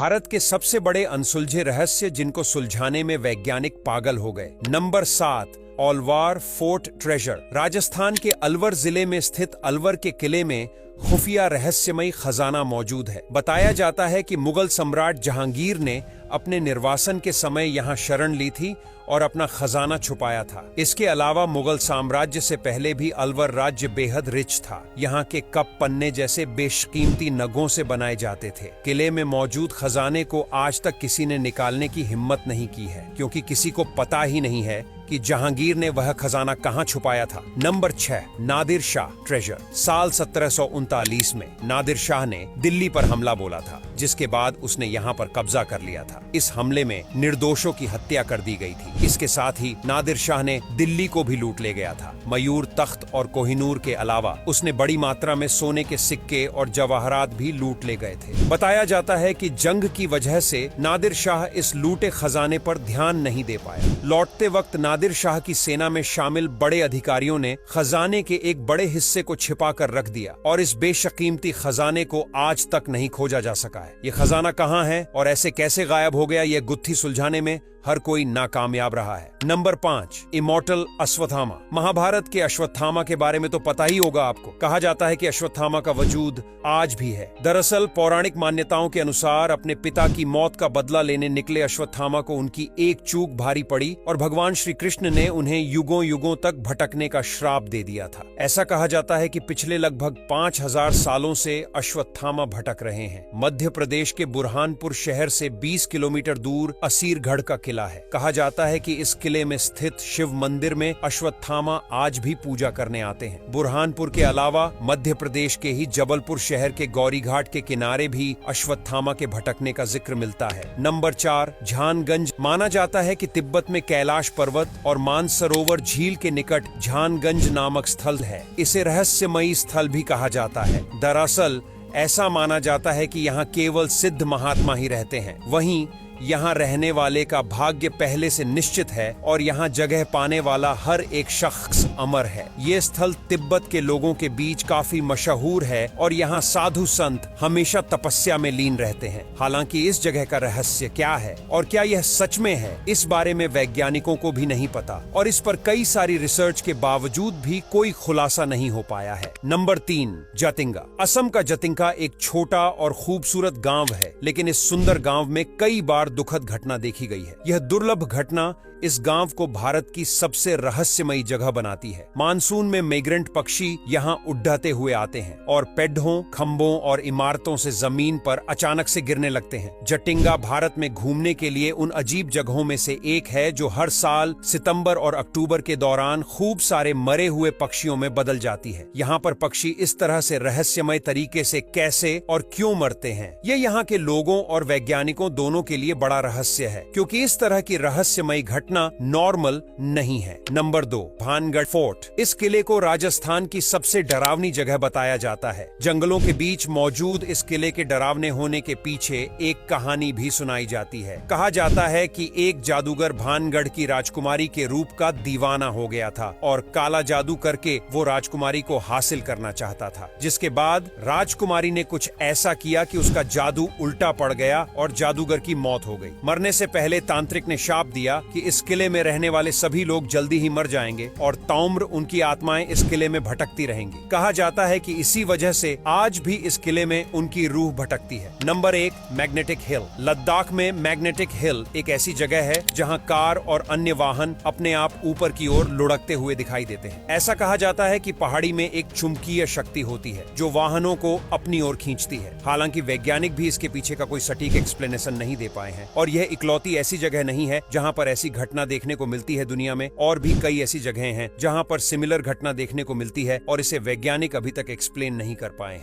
भारत के सबसे बड़े अनसुलझे रहस्य जिनको सुलझाने में वैज्ञानिक पागल हो गए। Number 7, Alwar fort treasure. Rajasthan के अलवर जिले में स्थित अलवर के किले में खुफिया रहस्यमयी खजाना मौजूद है। बताया जाता है कि मुगल सम्राट जहांगीर ने अपने निर्वासन के समय यहाँ शरण ली थी और अपना खजाना छुपाया था। इसके अलावा मुगल साम्राज्य से पहले भी अलवर राज्य बेहद रिच था। यहाँ के कप पन्ने जैसे बेशकीमती नगों से बनाए जाते थे। किले में मौजूद खजाने को आज तक किसी ने निकालने की हिम्मत नहीं की है, क्योंकि किसी को पता ही नहीं है कि जहांगीर ने वह खजाना कहाँ छुपाया था। Number 6, Nadir Shah treasure. साल 1739 में नादिर शाह ने दिल्ली पर हमला बोला था, जिसके बाद उसने यहाँ पर कब्जा कर लिया था। इस हमले में निर्दोषों की हत्या कर दी गई थी। इसके साथ ही नादिर शाह ने दिल्ली को भी लूट ले गया था। मयूर तख्त और कोहिनूर के अलावा उसने बड़ी मात्रा में सोने के सिक्के और जवाहरात भी लूट ले गए थे। बताया जाता है कि जंग की वजह से नादिर शाह इस लूटे खजाने पर ध्यान नहीं दे पाया। लौटते वक्त नादिर शाह की सेना में शामिल बड़े अधिकारियों ने खजाने के एक बड़े हिस्से को छिपा कर रख दिया और इस बेशकीमती खजाने को आज तक नहीं खोजा जा सका है। ये खजाना कहाँ है और ऐसे कैसे गायब हो गया, ये गुत्थी सुलझाने में हर कोई नाकामयाब रहा है। Number 5, immortal Ashwatthama. महाभारत के अश्वत्थामा के बारे में तो पता ही होगा आपको। कहा जाता है कि अश्वत्थामा का वजूद आज भी है। दरअसल पौराणिक मान्यताओं के अनुसार अपने पिता की मौत का बदला लेने निकले अश्वत्थामा को उनकी एक चूक भारी पड़ी और भगवान श्री कृष्ण ने उन्हें युगों युगों तक भटकने का श्राप दे दिया था। ऐसा कहा जाता है कि पिछले लगभग 5000 सालों से अश्वत्थामा भटक रहे हैं। मध्य प्रदेश के बुरहानपुर शहर से 20 किलोमीटर दूर असीरगढ़ का किला है। कहा जाता है कि इस किले में स्थित शिव मंदिर में अश्वत्थामा आज भी पूजा करने आते हैं। बुरहानपुर के अलावा मध्य प्रदेश के ही जबलपुर शहर के गौरी घाट के किनारे भी अश्वत्थामा के भटकने का जिक्र मिलता है। नंबर 4, झानगंज। माना जाता है कि तिब्बत में कैलाश पर्वत और मानसरोवर झील के निकट झानगंज नामक स्थल है। इसे रहस्यमयी स्थल भी कहा जाता है। दरअसल ऐसा माना जाता है कि यहाँ केवल सिद्ध महात्मा ही रहते हैं। वहीं यहाँ रहने वाले का भाग्य पहले से निश्चित है और यहाँ जगह पाने वाला हर एक शख्स अमर है। ये स्थल तिब्बत के लोगों के बीच काफी मशहूर है और यहाँ साधु संत हमेशा तपस्या में लीन रहते हैं। हालांकि इस जगह का रहस्य क्या है और क्या यह सच में है, इस बारे में वैज्ञानिकों को भी नहीं पता और इस पर कई सारी रिसर्च के बावजूद भी कोई खुलासा नहीं हो पाया है। नंबर 3, जतिंगा। असम का जतिंगा एक छोटा और खूबसूरत गाँव है, लेकिन इस सुंदर गाँव में कई बार दुखद घटना देखी गई है। यह दुर्लभ घटना इस गांव को भारत की सबसे रहस्यमयी जगह बनाती है। मानसून में मिग्रेंट पक्षी यहाँ उड्डाते हुए आते हैं और पेड़ों, खंभों और इमारतों से जमीन पर अचानक से गिरने लगते हैं। जटिंगा भारत में घूमने के लिए उन अजीब जगहों में से एक है जो हर साल सितंबर और अक्टूबर के दौरान खूब सारे मरे हुए पक्षियों में बदल जाती है। यहाँ पर पक्षी इस तरह से रहस्यमय तरीके से कैसे और क्यों मरते हैं, ये यहाँ के लोगों और वैज्ञानिकों दोनों के लिए बड़ा रहस्य है, क्योंकि इस तरह की रहस्यमयी घटना नॉर्मल नहीं है। Number 2, Bhangarh fort. इस किले को राजस्थान की सबसे डरावनी जगह बताया जाता है। जंगलों के बीच मौजूद इस किले के डरावने होने के पीछे एक कहानी भी सुनाई जाती है। कहा जाता है कि एक जादूगर भानगढ़ की राजकुमारी के रूप का दीवाना हो गया था और काला जादू करके वो राजकुमारी को हासिल करना चाहता था, जिसके बाद राजकुमारी ने कुछ ऐसा किया कि उसका जादू उल्टा पड़ गया और जादूगर की मौत हो गई। मरने से पहले तांत्रिक ने शाप दिया कि इस किले में रहने वाले सभी लोग जल्दी ही मर जाएंगे और ताउम्र उनकी आत्माएं इस किले में भटकती रहेंगी। कहा जाता है कि इसी वजह से आज भी इस किले में उनकी रूह भटकती है। Number 1, magnetic hill. लद्दाख में मैग्नेटिक हिल एक ऐसी जगह है जहां कार और अन्य वाहन अपने आप ऊपर की ओर लुढ़कते हुए दिखाई देते हैं। ऐसा कहा जाता है कि पहाड़ी में एक चुंबकीय शक्ति होती है जो वाहनों को अपनी ओर खींचती है। हालांकि वैज्ञानिक भी इसके पीछे का कोई सटीक एक्सप्लेनेशन नहीं दे पाए हैं और यह इकलौती ऐसी जगह नहीं है जहां पर ऐसी घटना देखने को मिलती है। दुनिया में और भी कई ऐसी जगहें हैं जहां पर सिमिलर घटना देखने को मिलती है और इसे वैज्ञानिक अभी तक एक्सप्लेन नहीं कर पाए हैं।